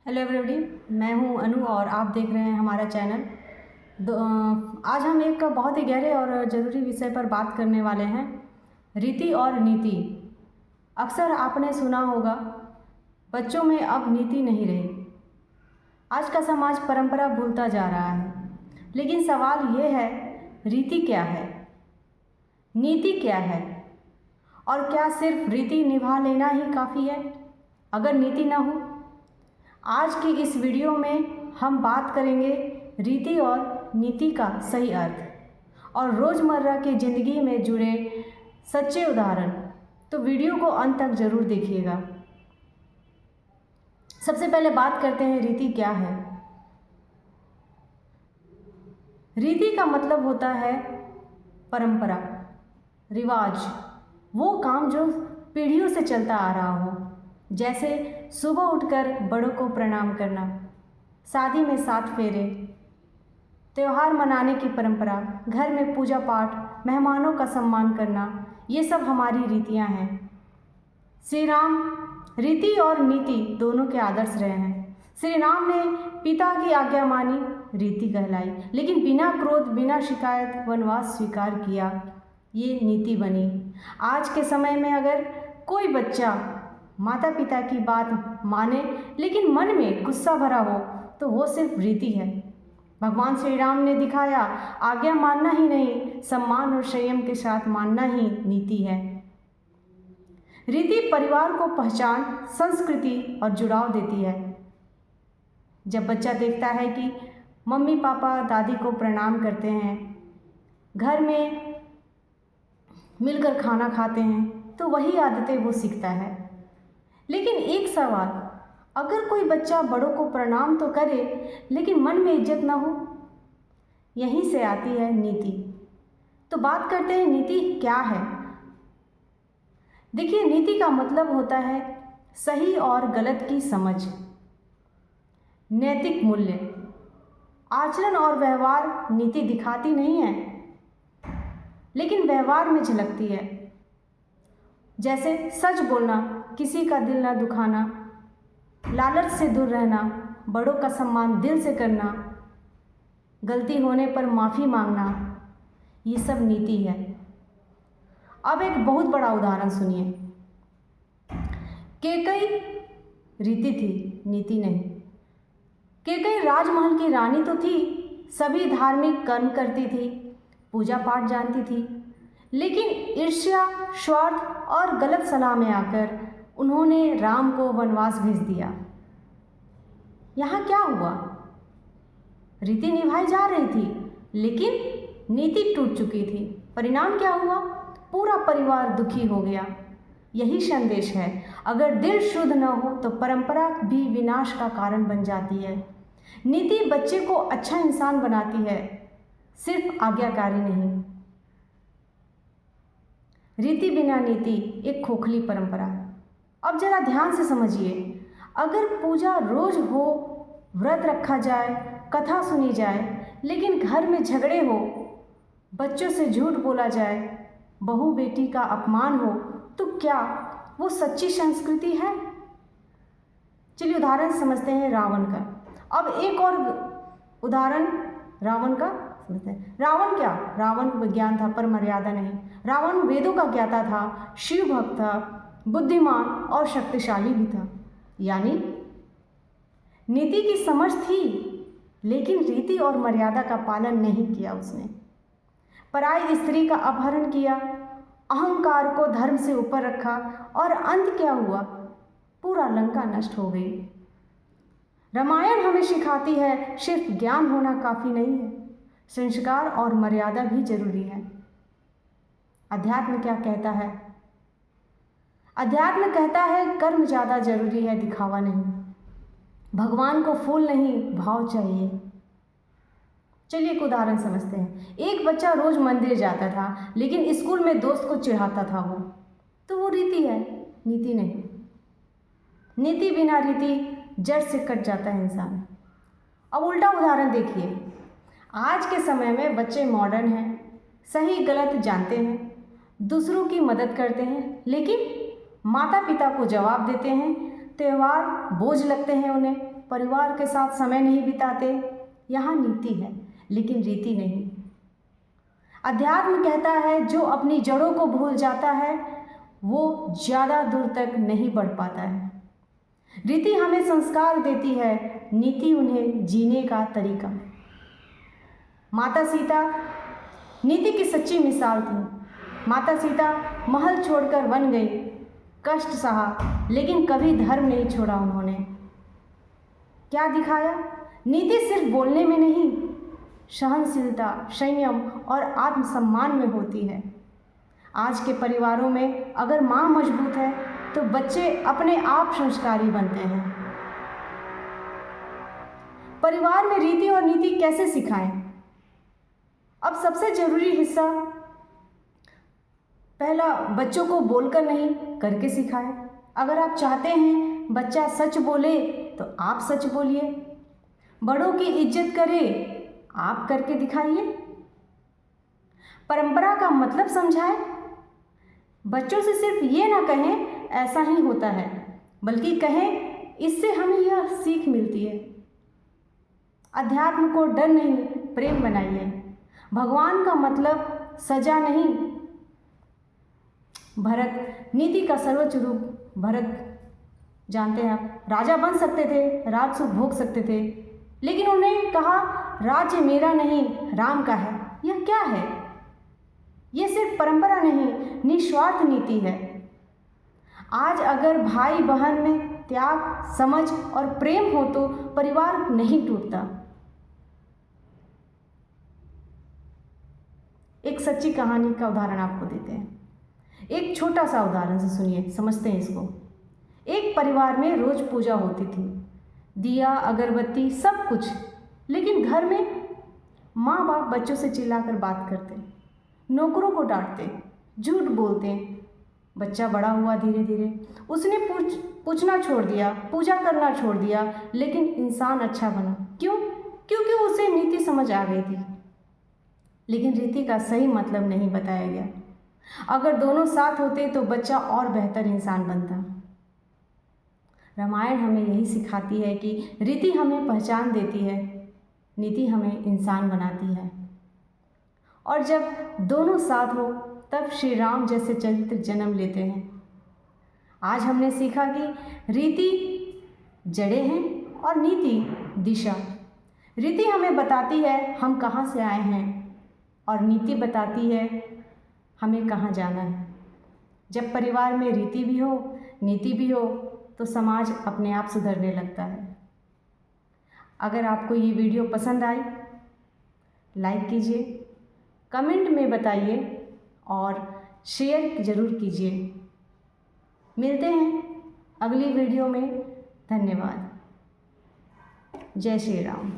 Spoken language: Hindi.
हेलो एवरीबॉडी, मैं हूं अनु और आप देख रहे हैं हमारा चैनल। आज हम एक बहुत ही गहरे और ज़रूरी विषय पर बात करने वाले हैं, रीति और नीति। अक्सर आपने सुना होगा, बच्चों में अब नीति नहीं रही। आज का समाज परंपरा भूलता जा रहा है, लेकिन सवाल ये है, रीति क्या है, नीति क्या है, और क्या सिर्फ रीति निभा लेना ही काफ़ी है अगर नीति ना हो? आज की इस वीडियो में हम बात करेंगे रीति और नीति का सही अर्थ और रोज़मर्रा की ज़िंदगी में जुड़े सच्चे उदाहरण। तो वीडियो को अंत तक ज़रूर देखिएगा। सबसे पहले बात करते हैं, रीति क्या है। रीति का मतलब होता है परंपरा, रिवाज, वो काम जो पीढ़ियों से चलता आ रहा हो। जैसे सुबह उठकर बड़ों को प्रणाम करना, शादी में 7 फेरे, त्यौहार मनाने की परंपरा, घर में पूजा पाठ, मेहमानों का सम्मान करना, ये सब हमारी रीतियां हैं। श्री राम रीति और नीति दोनों के आदर्श रहे हैं। श्री राम ने पिता की आज्ञा मानी, रीति कहलाई, लेकिन बिना क्रोध बिना शिकायत वनवास स्वीकार किया, ये नीति बनी। आज के समय में अगर कोई बच्चा माता पिता की बात माने लेकिन मन में गुस्सा भरा हो तो वो सिर्फ रीति है। भगवान श्री राम ने दिखाया, आज्ञा मानना ही नहीं, सम्मान और संयम के साथ मानना ही नीति है। रीति परिवार को पहचान, संस्कृति और जुड़ाव देती है। जब बच्चा देखता है कि मम्मी पापा दादी को प्रणाम करते हैं, घर में मिलकर खाना खाते हैं, तो वही आदतें वो सीखता है। लेकिन एक सवाल, अगर कोई बच्चा बड़ों को प्रणाम तो करे लेकिन मन में इज्जत ना हो, यहीं से आती है नीति। तो बात करते हैं, नीति क्या है। देखिए, नीति का मतलब होता है सही और गलत की समझ, नैतिक मूल्य, आचरण और व्यवहार। नीति दिखाती नहीं है लेकिन व्यवहार में झलकती है। जैसे सच बोलना, किसी का दिल न दुखाना, लालच से दूर रहना, बड़ों का सम्मान दिल से करना, गलती होने पर माफ़ी मांगना, ये सब नीति है। अब एक बहुत बड़ा उदाहरण सुनिए। कैकेयी रीति थी, नीति नहीं। कैकेयी राजमहल की रानी तो थी, सभी धार्मिक कर्म करती थी, पूजा पाठ जानती थी, लेकिन ईर्ष्या, स्वार्थ और गलत सलाह में आकर उन्होंने राम को वनवास भेज दिया। यहाँ क्या हुआ? रीति निभाई जा रही थी लेकिन नीति टूट चुकी थी। परिणाम क्या हुआ? पूरा परिवार दुखी हो गया। यही संदेश है, अगर दिल शुद्ध न हो तो परंपरा भी विनाश का कारण बन जाती है। नीति बच्चे को अच्छा इंसान बनाती है, सिर्फ आज्ञाकारी नहीं। रीति बिना नीति एक खोखली परंपरा। अब जरा ध्यान से समझिए, अगर पूजा रोज हो, व्रत रखा जाए, कथा सुनी जाए, लेकिन घर में झगड़े हो, बच्चों से झूठ बोला जाए, बहू बेटी का अपमान हो, तो क्या वो सच्ची संस्कृति है? चलिए उदाहरण समझते हैं रावण का। अब एक और उदाहरण रावण का समझते हैं। रावण क्या? रावण को विज्ञान था पर मर्यादा नहीं। रावण वेदों का ज्ञाता था, शिव भक्त था, बुद्धिमान और शक्तिशाली भी था। यानी नीति की समझ थी लेकिन रीति और मर्यादा का पालन नहीं किया उसने। पराई स्त्री का अपहरण किया, अहंकार को धर्म से ऊपर रखा और अंत क्या हुआ? पूरा लंका नष्ट हो गई। रामायण हमें सिखाती है, सिर्फ ज्ञान होना काफ़ी नहीं है, संस्कार और मर्यादा भी जरूरी है। अध्यात्म क्या कहता है? अध्यात्म कहता है कर्म ज़्यादा जरूरी है, दिखावा नहीं। भगवान को फूल नहीं, भाव चाहिए। चलिए एक उदाहरण समझते हैं। एक बच्चा रोज मंदिर जाता था लेकिन स्कूल में दोस्त को चिढ़ाता था वो, तो वो रीति है, नीति नहीं। नीति बिना रीति जड़ से कट जाता है इंसान। अब उल्टा उदाहरण देखिए। आज के समय में बच्चे मॉडर्न हैं, सही गलत जानते हैं, दूसरों की मदद करते हैं, लेकिन माता पिता को जवाब देते हैं, त्यौहार बोझ लगते हैं उन्हें, परिवार के साथ समय नहीं बिताते। यहाँ नीति है लेकिन रीति नहीं। अध्यात्म कहता है जो अपनी जड़ों को भूल जाता है वो ज़्यादा दूर तक नहीं बढ़ पाता है। रीति हमें संस्कार देती है, नीति उन्हें जीने का तरीका। माता सीता नीति की सच्ची मिसाल थी। माता सीता महल छोड़कर वन गई, कष्ट सहा लेकिन कभी धर्म नहीं छोड़ा उन्होंने। क्या दिखाया? नीति सिर्फ बोलने में नहीं, सहनशीलता, संयम और आत्मसम्मान में होती है। आज के परिवारों में अगर माँ मजबूत है तो बच्चे अपने आप संस्कारी बनते हैं। परिवार में रीति और नीति कैसे सिखाएं? अब सबसे जरूरी हिस्सा, पहला, बच्चों को बोलकर नहीं करके सिखाएं। अगर आप चाहते हैं बच्चा सच बोले तो आप सच बोलिए। बड़ों की इज्जत करे, आप करके दिखाइए। परंपरा का मतलब समझाएं। बच्चों से सिर्फ ये ना कहें ऐसा ही होता है, बल्कि कहें इससे हमें यह सीख मिलती है। अध्यात्म को डर नहीं, प्रेम बनाइए। भगवान का मतलब सजा नहीं। भरत नीति का सर्वोच्च रूप। भरत जानते हैं आप, राजा बन सकते थे, राज सुख भोग सकते थे, लेकिन उन्हें कहा राज्य मेरा नहीं राम का है। यह क्या है? यह सिर्फ परंपरा नहीं, निस्वार्थ नीति है। आज अगर भाई बहन में त्याग, समझ और प्रेम हो तो परिवार नहीं टूटता। एक सच्ची कहानी का उदाहरण आपको देते हैं। एक छोटा सा उदाहरण से सुनिए, समझते हैं इसको। एक परिवार में रोज पूजा होती थी, दिया, अगरबत्ती, सब कुछ, लेकिन घर में माँ बाप बच्चों से चिल्लाकर बात करते, नौकरों को डांटते, झूठ बोलते। बच्चा बड़ा हुआ धीरे धीरे, उसने पूछना छोड़ दिया, पूजा करना छोड़ दिया, लेकिन इंसान अच्छा बना। क्यों? क्योंकि उसे नीति समझ आ गई थी। लेकिन रीति का सही मतलब नहीं बताया गया। अगर दोनों साथ होते तो बच्चा और बेहतर इंसान बनता। रामायण हमें यही सिखाती है कि रीति हमें पहचान देती है, नीति हमें इंसान बनाती है। और जब दोनों साथ हो तब श्री राम जैसे चरित्र जन्म लेते हैं। आज हमने सीखा कि रीति जड़ें हैं और नीति दिशा। रीति हमें बताती है हम कहाँ से आए हैं और नीति बताती है हमें कहाँ जाना है। जब परिवार में रीति भी हो, नीति भी हो तो समाज अपने आप सुधरने लगता है। अगर आपको ये वीडियो पसंद आई, लाइक कीजिए, कमेंट में बताइए और शेयर ज़रूर कीजिए। मिलते हैं अगली वीडियो में। धन्यवाद। जय श्री राम।